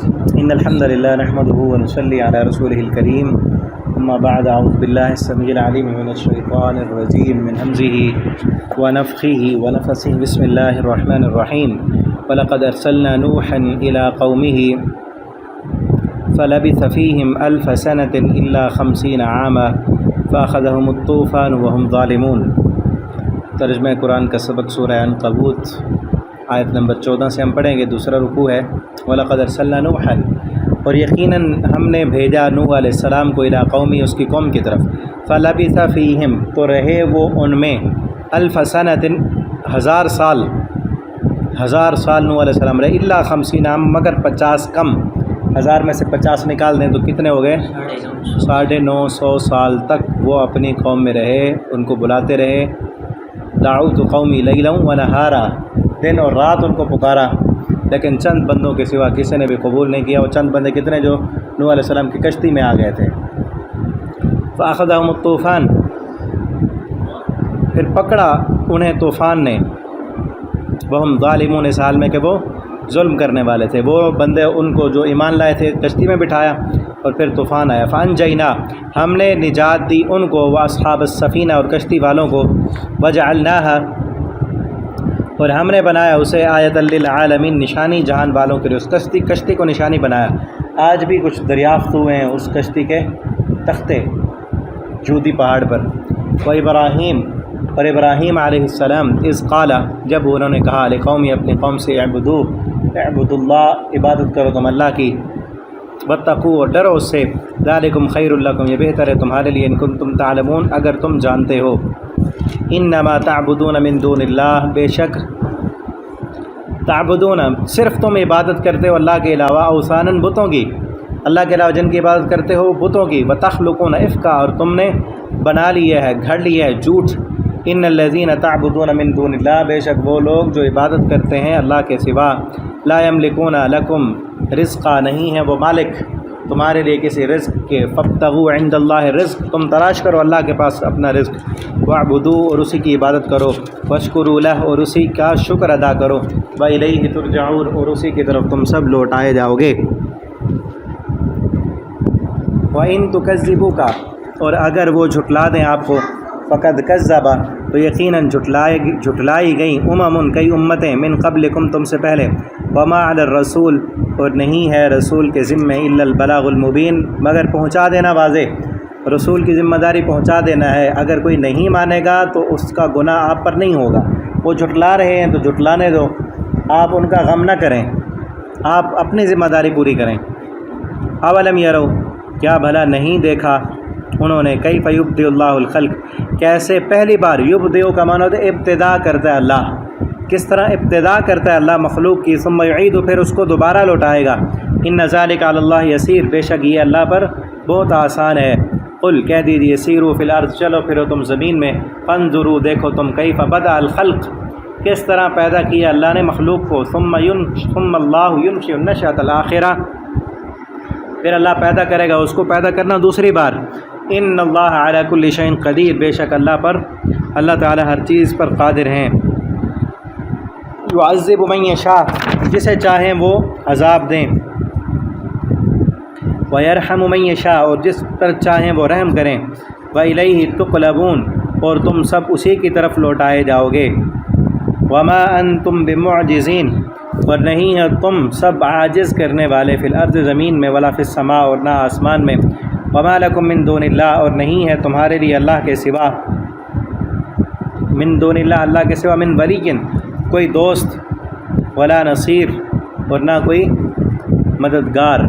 إن الحمد لله نحمده ونصلي على رسوله الكريم أما بعد أعوذ بالله السميع العليم من الشيطان الرجيم من همزه ونفخه ونفثه بسم الله الرحمن الرحيم ولقد أرسلنا نوحا إلى قومه فلبث فيهم 1000 سنة إلا 50 عاما فأخذهم الطوفان وهم ظالمون۔ ترجمہ قرآن کا سبق سورہ عنکبوت آیت نمبر 14 سے ہم پڑھیں گے۔ دوسرا رکوع ہے وَلَقَدْ أَرْسَلْنَا نُوحًا، اور یقیناً ہم نے بھیجا نوح علیہ السلام کو الی قومی، اس کی قوم کی طرف۔ فَلَبِثَ فِيهِمْ، تو رہے وہ ان میں 1000 سنة، 1000 سال، 1000 سال نوح علیہ السلام رہے، الا 50 عام، مگر 50 کم۔ 1000 میں سے 50 نکال دیں تو کتنے ہو گئے؟ 950 سال تک وہ اپنی قوم میں رہے، ان کو بلاتے رہے۔ دعوت قومی لیلا و نہارا، دن اور رات ان کو پکارا، لیکن چند بندوں کے سوا کسی نے بھی قبول نہیں کیا۔ وہ چند بندے کتنے جو نوح علیہ السلام کی کشتی میں آ گئے تھے۔ فأخذهم الطوفان، پھر پکڑا انہیں طوفان نے، وہم ظالمون، اس حال میں کہ وہ ظلم کرنے والے تھے۔ وہ بندے ان کو جو ایمان لائے تھے کشتی میں بٹھایا، اور پھر طوفان آیا۔ فانجینا، ہم نے نجات دی ان کو، واصحاب السفینہ، اور کشتی والوں کو، وجعلناہا، اور ہم نے بنایا اسے، آیۃ للعالمین، نشانی جہان والوں کے لیے۔ اس کشتی کو نشانی بنایا۔ آج بھی کچھ دریافت ہوئے ہیں اس کشتی کے تختے جودی پہاڑ پر۔ وابراہیم، اور ابراہیم علیہ السلام، اذ قال، جب انہوں نے کہا، لقومی، اپنی قوم سے، اعبدوا اللہ، عبادت کرو تم اللہ کی، واتقوا، اور ڈرو اس سے، ذالکم خیر لکم، یہ بہتر ہے تمہارے لیے، ان کنتم تعلمون، اگر تم جانتے ہو۔ انما تعبدون من دون اللہ، بے شک تعبدون، صرف تم عبادت کرتے ہو اللہ کے علاوہ، اوثاناً، بتوں کی، اللہ کے علاوہ جن کی عبادت کرتے ہو بتوں کی، وتخلقون افکا، اور تم نے بنا لیا ہے، گھڑ لیا ہے جھوٹ۔ ان الذین تعبدون من دون اللہ، بے شک وہ لوگ جو عبادت کرتے ہیں اللہ کے سوا، لا یملکون لکم رزقا، نہیں ہے وہ مالک تمہارے لیے کسی رزق کے، فابتغوا عند اللہ رزق، تم تلاش کرو اللہ کے پاس اپنا رزق، واعبدوا، اور اسی کی عبادت کرو، واشکروا لہ، اور اسی کا شکر ادا کرو، والیہ ترجعون، اور اسی کی طرف تم سب لوٹائے جاؤ گے۔ وَإِن تُكَذِّبُوكَ، اور اگر وہ جھٹلا دیں آپ کو، فقد کذب، تو یقیناً جھٹلائی گئیں، کئی امتیں، من قبلکم، تم سے پہلے، وما علی الرسول، اور نہیں ہے رسول کے ذمہ، الا البلاغ المبین، مگر پہنچا دینا واضح۔ رسول کی ذمہ داری پہنچا دینا ہے، اگر کوئی نہیں مانے گا تو اس کا گناہ آپ پر نہیں ہوگا۔ وہ جھٹلا رہے ہیں تو جھٹلانے دو، آپ ان کا غم نہ کریں، آپ اپنی ذمہ داری پوری کریں۔ اولم یرو، کیا بھلا نہیں دیکھا انہوں نے، کیف یبدئ اللہ الخلق، کیسے پہلی بار، یبدئ کا معنی ہوتا ہے ابتدا کرتا ہے اللہ، کس طرح ابتدا کرتا ہے اللہ مخلوق کی، ثم یعید، پھر اس کو دوبارہ لوٹائے گا۔ ان ذالک علی اللہ یسیر، بے شک یہ اللہ پر بہت آسان ہے۔ قل، کہہ دیجیے، سیروا فی الارض، چلو پھرو تم زمین میں، فانظروا، دیکھو تم، کیف بدأ الخلق، کس طرح پیدا کیا اللہ نے مخلوق کو، ثم اللہ ینشئ النشأۃ الآخرہ، پھر اللہ پیدا کرے گا اس کو پیدا کرنا دوسری بار۔ ان اللہ علی کل شیء قدیر، بے شک اللہ تعالی ہر چیز پر قادر ہیں۔ یعذب من یشاء، جسے چاہیں وہ عذاب دیں، ویرحم من یشاء، اور جس پر چاہیں وہ رحم کریں، والیہ تقلبون، اور تم سب اسی کی طرف لوٹائے جاؤ گے۔ وما انتم بمعجزین، اور نہیں ہے تم سب عاجز کرنے والے، فی الارض، زمین میں، ولا فی السماء، اور نہ آسمان میں۔ وما لکم من دون اللہ، اور نہیں ہے تمہارے لیے اللہ کے سوا، من دون اللہ، اللہ کے سوا، من ولی، کوئی دوست، ولا نصیر، اور نہ کوئی مددگار۔